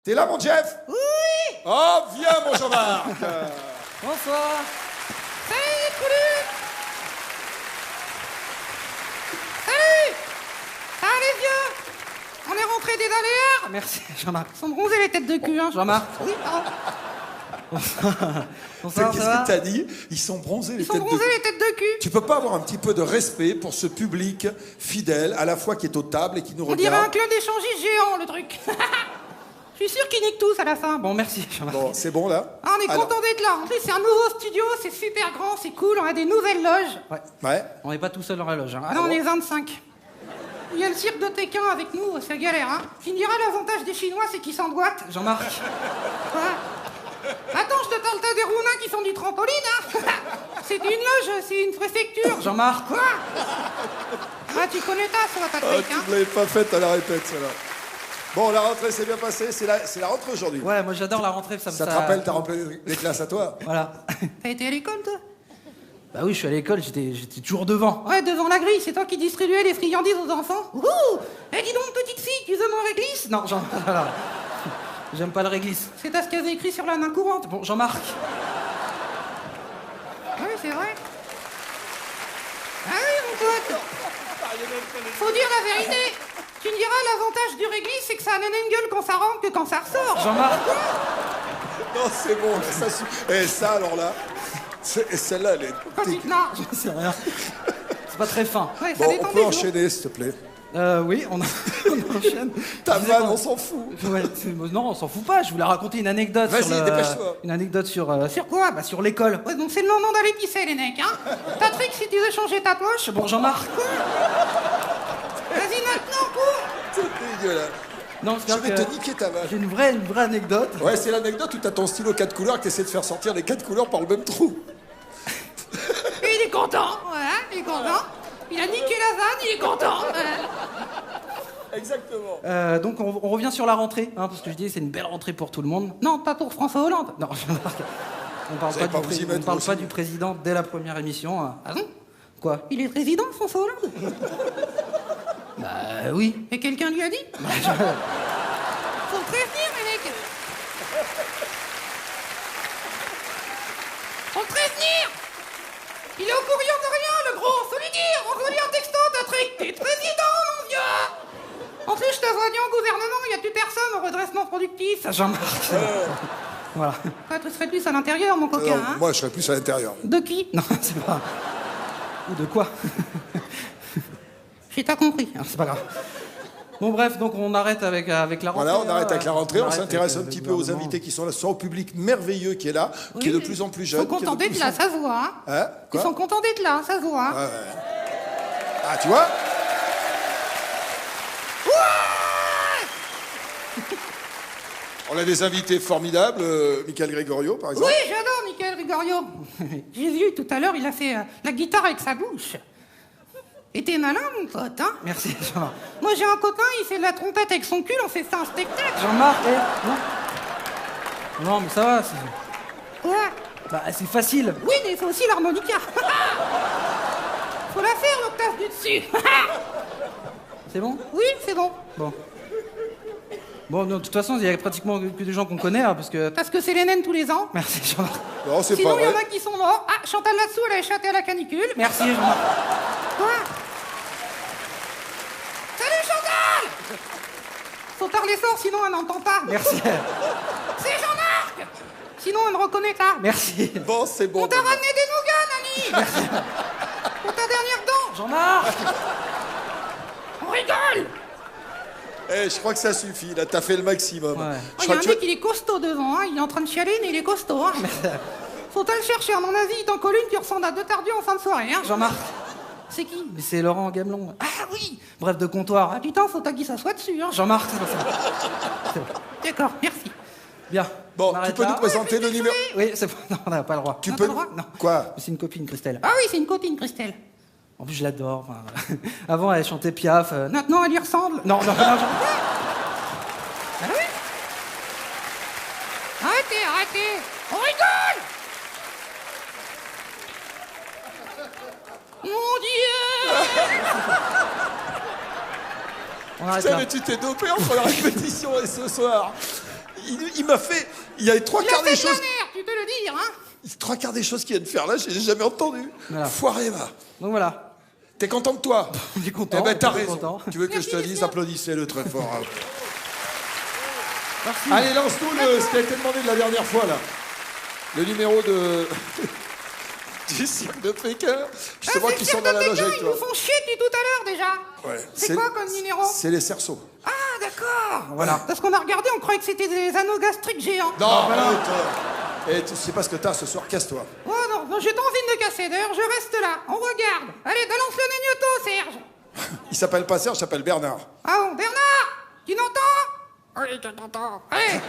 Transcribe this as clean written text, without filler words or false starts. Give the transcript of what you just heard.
T'es là, mon Jeff? Oui. Oh, viens, mon Jean-Marc. Bonsoir. Salut, les coulus. Salut. Ça va, les vieux? On est rentrés des aléas. Merci, Jean-Marc. Ils sont bronzés, les têtes de cul, hein, Jean-Marc. Oui, pardon. Bonsoir, Qu'est-ce que t'as dit? Ils sont bronzés, les têtes de cul. les têtes de cul. Tu peux pas avoir un petit peu de respect pour ce public fidèle, à la fois qui est aux tables et qui nous On dirait un regarde? club d'échangistes géant, le truc. Je suis sûr qu'ils niquent tous à la fin. Bon, merci, Jean-Marc. Bon, c'est bon, là? Ah, on est content d'être là. En plus, c'est un nouveau studio, c'est super grand, c'est cool, on a des nouvelles loges. Ouais. Ouais. On n'est pas tout seul dans la loge. Hein. Ah non, on est 25. Il y a le cirque de Pékin avec nous, c'est galère, hein. Tu me diras, l'avantage des Chinois, c'est qu'ils s'emboîtent. Jean-Marc. Quoi? Attends, je te parle, t'as des Roumains qui font du trampoline, hein. C'est une loge, c'est une préfecture. Jean-Marc. Quoi? Ah, tu connais ta, ça va pas te Ah, tu ne l'avais pas faite à la répète, celle-là. Bon, la rentrée s'est bien passée, c'est la rentrée aujourd'hui. Ouais, moi j'adore la rentrée, ça me Ça te rappelle, t'as rempli les classes à toi? Voilà. T'as été à l'école, toi? Bah oui, je suis à l'école, j'étais toujours devant. Ouais, devant la grille, c'est toi qui distribuais les friandises aux enfants? Ouh! Eh, dis donc, petite fille, tu veux mon réglisse? Non, voilà. J'aime pas le réglisse. C'est à ce qu'elle avait écrit sur la main courante. Bon, Jean-Marc. Oui, c'est vrai. Ah oui, mon pote. Faut dire la vérité. Tu me diras, l'avantage du réglisse, c'est que ça a même une gueule quand ça rentre que quand ça ressort. Jean-Marc. Non, c'est bon, là, ça suffit. Et ça, alors là, celle-là, elle est... Non, je sais rien. C'est pas très fin. Ouais, ça Bon, dépend on peut des jours. enchaîner, s'il te plaît. Oui, on enchaîne. Ta vanne, on s'en fout. Ouais, non, on s'en fout pas. Je voulais raconter une anecdote. Vas-y, dépêche-toi. Une anecdote sur quoi? Bah, sur l'école. Ouais, donc c'est le moment d'aller pisser, les mecs, hein. Patrick, si tu veux changer ta poche. Bon, Jean-Marc. Vas-y maintenant, cours. C'est dégueulasse. Non, Je vais te niquer ta vanne. J'ai une vraie anecdote. Ouais, c'est l'anecdote où t'as ton stylo 4 couleurs et que t'essaies de faire sortir les 4 couleurs par le même trou. Et il est content, voilà, il est content. Il a niqué la vanne, il est content. Exactement. Donc on revient sur la rentrée, hein, parce que je dis c'est une belle rentrée pour tout le monde. Non, pas pour François Hollande. Non, on parle pas du président dès la première émission. Hein. Ah bon? Quoi? Il est président, François Hollande? Bah oui. Et quelqu'un lui a dit? Faut le prévenir, les mecs. Faut le prévenir. Il est au courant de rien, le gros. Faut lui dire. Envoie-lui un texto, Patrick. T'es président, mon vieux. En plus, je te vois dit au gouvernement, il n'y a plus personne au redressement productif. Ça, Jean-Marc. Voilà. Toi, tu serais plus à l'intérieur, mon coquin, hein? Moi, je serais plus à l'intérieur. De qui? Non, c'est pas... Ou de quoi? J'ai pas compris. Alors, c'est pas grave. Bon, bref, donc on arrête avec la rentrée. Voilà, on arrête avec la rentrée, on arrête s'intéresse un avec petit le peu aux gouvernement. invités qui sont là, soit au public merveilleux qui est là, qui est de plus en plus jeune. Ils sont contents d'être là, ça se voit, hein? Hein? Ils Quoi? sont contents d'être là, ça se voit, hein? Ouais. Ah, tu vois? On a des invités formidables, Michael Gregorio, par exemple. Oui, j'adore Michael Gregorio. J'ai vu tout à l'heure, il a fait la guitare avec sa bouche. Et t'es malin, mon pote, hein? Merci, Jean-Marc. Moi, j'ai un copain, il fait de la trompette avec son cul, on fait ça un spectacle. Jean-Marc, non, mais ça va, c'est... Quoi? Bah, c'est facile. Oui, mais il faut aussi l'harmonica. Faut la faire, l'octave du dessus. C'est bon? Oui, c'est bon. Bon, non, de toute façon, il y a pratiquement que des gens qu'on connaît, hein, parce que c'est les naines tous les ans. Merci, Jean-Marc. Non, c'est pas Sinon, il y vrai. en a qui sont morts. Ah, Chantal Latsou, elle a échappé à la canicule. Merci, Jean-Marc. Quoi? Salut, Chantal! Faut parler fort, sinon elle n'entend pas. Merci. C'est Jean-Marc! Sinon, elle ne reconnaît pas. Merci. Bon, c'est bon. On t'a ramené des nougats, Nani. Merci. Pour ta dernière dent. Jean-Marc! On rigole! Eh, je crois que ça suffit, là, t'as fait le maximum. Ouais. Je Il y a crois un que mec, il est costaud devant, hein. Il est en train de chialer, mais il est costaud, hein. Faut pas le chercher, à mon avis, il t'en colle une qui ressemble à deux tardus en fin de soirée, hein. Jean-Marc. C'est qui? Mais c'est Laurent Gamelon. Ah oui! Bref de comptoir. Ah putain, faut pas qu'il s'assoie dessus, hein. Jean-Marc, c'est pas ça. C'est bon. D'accord, merci. Bien. Bon, On tu arrête peux là. nous présenter le numéro... Oui, c'est pas... Non, on n'a pas le droit. Tu On n'a peux... pas le droit Non. Quoi? C'est une copine, Christelle. Ah oui, c'est une copine, Christelle. En plus, je l'adore. Enfin, avant, elle chantait Piaf. Maintenant, elle y ressemble. Non. Ah oui? Arrêtez. On rigole! Mon Dieu! On arrête Putain, là. mais tu t'es dopé entre la répétition et ce soir. il m'a fait... Il y a les trois Il a quarts fait des de la choses... merde, tu peux le dire, hein. Les trois quarts des choses qu'il vient de faire là, j'ai jamais entendu. Voilà. Foiré, va. Donc voilà. T'es content de toi? On est content. Eh ben, t'as on est raison. content. Tu veux que je te Merci, dise, messieurs. applaudissez-le très fort. Hein. Merci. Allez, lance-nous ce qui a été demandé de la dernière fois, là. Le numéro de... du cirque de Pékin. C'est moi qui sont dans la loge avec Ils toi. nous font chier depuis tout à l'heure, déjà. Ouais. C'est quoi comme numéro? C'est les cerceaux. Ah, d'accord. Voilà. Parce qu'on a regardé, on croyait que c'était des anneaux gastriques géants. Non, arrête. Et tu sais pas ce que t'as ce soir, casse-toi. Oh non, j'ai pas envie de me casser, d'ailleurs, je reste là. On regarde. Allez, balance le négnoto, Serge. Il s'appelle pas Serge, il s'appelle Bernard. Ah bon, Bernard, tu n'entends? Oui, je t'entends. Allez.